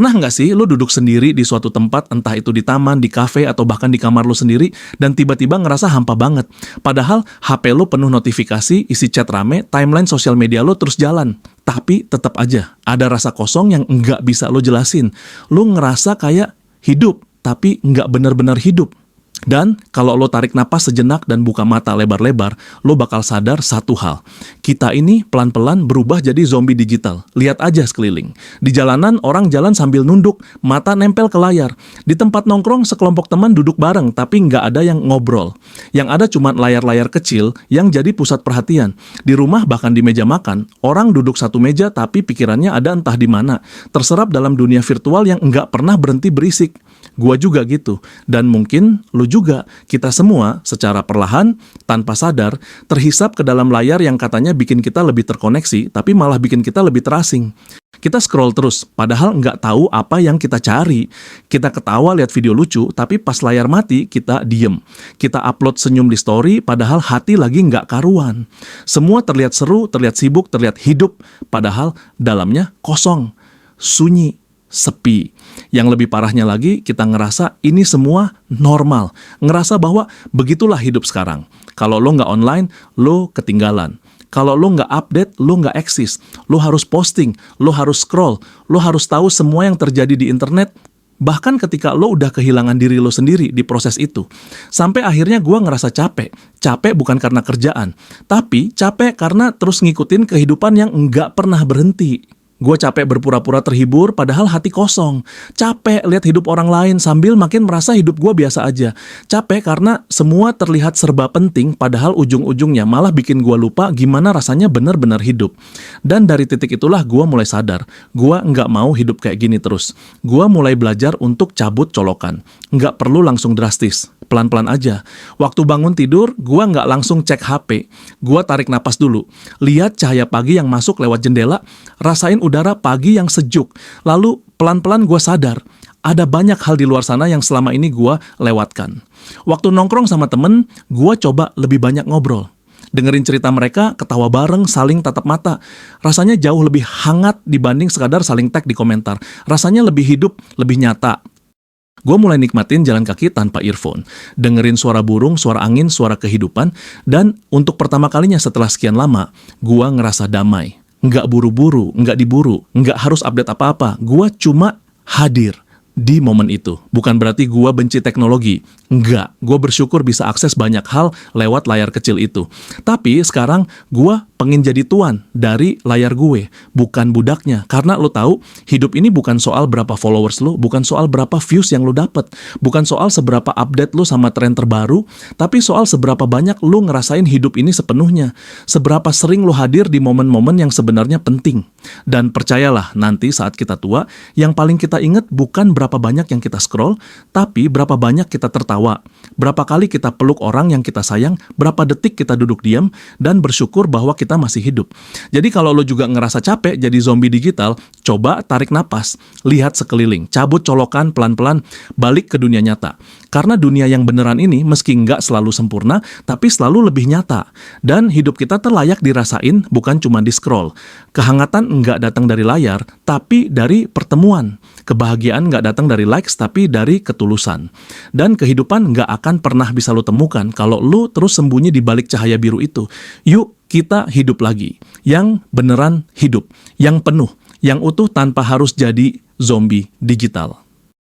Pernah nggak sih lo duduk sendiri di suatu tempat, entah itu di taman, di kafe, atau bahkan di kamar lo sendiri, dan tiba-tiba ngerasa hampa banget? Padahal HP lo penuh notifikasi, isi chat rame, timeline sosial media lo terus jalan. Tapi tetap aja, ada rasa kosong yang nggak bisa lo jelasin. Lo ngerasa kayak hidup, tapi nggak benar-benar hidup. Dan kalau lo tarik napas sejenak dan buka mata lebar-lebar, lo bakal sadar satu hal. Kita ini pelan-pelan berubah jadi zombie digital. Lihat aja sekeliling. Di jalanan orang jalan sambil nunduk, mata nempel ke layar. Di tempat nongkrong sekelompok teman duduk bareng, tapi nggak ada yang ngobrol. Yang ada cuma layar-layar kecil yang jadi pusat perhatian. Di rumah bahkan di meja makan, orang duduk satu meja tapi pikirannya ada entah di mana. Terserap dalam dunia virtual yang nggak pernah berhenti berisik. Gua juga gitu. Dan mungkin lu juga, kita semua secara perlahan, tanpa sadar, terhisap ke dalam layar yang katanya bikin kita lebih terkoneksi, tapi malah bikin kita lebih terasing. Kita scroll terus, padahal nggak tahu apa yang kita cari. Kita ketawa lihat video lucu, tapi pas layar mati, kita diem. Kita upload senyum di story, padahal hati lagi nggak karuan. Semua terlihat seru, terlihat sibuk, terlihat hidup, padahal dalamnya kosong, sunyi, sepi. Yang lebih parahnya lagi, kita ngerasa ini semua normal. Ngerasa bahwa begitulah hidup sekarang. Kalau lo nggak online, lo ketinggalan. Kalau lo nggak update, lo nggak eksis. Lo harus posting, lo harus scroll, lo harus tahu semua yang terjadi di internet. Bahkan ketika lo udah kehilangan diri lo sendiri di proses itu. Sampai akhirnya gue ngerasa capek. Capek bukan karena kerjaan, tapi capek karena terus ngikutin kehidupan yang nggak pernah berhenti. Gue capek berpura-pura terhibur padahal hati kosong. Capek lihat hidup orang lain sambil makin merasa hidup gue biasa aja. Capek karena semua terlihat serba penting padahal ujung-ujungnya malah bikin gue lupa gimana rasanya benar-benar hidup. Dan dari titik itulah gue mulai sadar. Gue nggak mau hidup kayak gini terus. Gue mulai belajar untuk cabut colokan. Nggak perlu langsung drastis. Pelan-pelan aja. Waktu bangun tidur, gue nggak langsung cek HP. Gue tarik napas dulu. Lihat cahaya pagi yang masuk lewat jendela. Rasain udara pagi yang sejuk. Lalu pelan-pelan gue sadar. Ada banyak hal di luar sana yang selama ini gue lewatkan. Waktu nongkrong sama temen, gue coba lebih banyak ngobrol. Dengerin cerita mereka, ketawa bareng, saling tatap mata. Rasanya jauh lebih hangat dibanding sekadar saling tag di komentar. Rasanya lebih hidup, lebih nyata. Gue mulai nikmatin jalan kaki tanpa earphone, dengerin suara burung, suara angin, suara kehidupan, dan untuk pertama kalinya setelah sekian lama, gue ngerasa damai. Nggak buru-buru, nggak diburu, nggak harus update apa-apa. Gue cuma hadir di momen itu. Bukan berarti gue benci teknologi. Enggak, gue bersyukur bisa akses banyak hal lewat layar kecil itu. Tapi sekarang gue pengen jadi tuan dari layar gue, bukan budaknya. Karena lo tahu, hidup ini bukan soal berapa followers lo, bukan soal berapa views yang lo dapet, bukan soal seberapa update lo sama tren terbaru, tapi soal seberapa banyak lo ngerasain hidup ini sepenuhnya. Seberapa sering lo hadir di momen-momen yang sebenarnya penting. Dan percayalah, nanti saat kita tua, yang paling kita ingat bukan berapa banyak yang kita scroll, tapi berapa banyak kita tertawa. Berapa kali kita peluk orang yang kita sayang, berapa detik kita duduk diam, dan bersyukur bahwa kita masih hidup. Jadi kalau lo juga ngerasa capek jadi zombie digital, coba tarik napas, lihat sekeliling, cabut colokan pelan-pelan, balik ke dunia nyata. Karena dunia yang beneran ini meski nggak selalu sempurna, tapi selalu lebih nyata. Dan hidup kita terlayak dirasain, bukan cuma di scroll. Kehangatan nggak datang dari layar, tapi dari pertemuan. Kebahagiaan nggak datang dari likes, tapi dari ketulusan. Dan kehidupan nggak akan pernah bisa lo temukan kalau lo terus sembunyi di balik cahaya biru itu. Yuk, kita hidup lagi. Yang beneran hidup. Yang penuh. Yang utuh tanpa harus jadi zombie digital.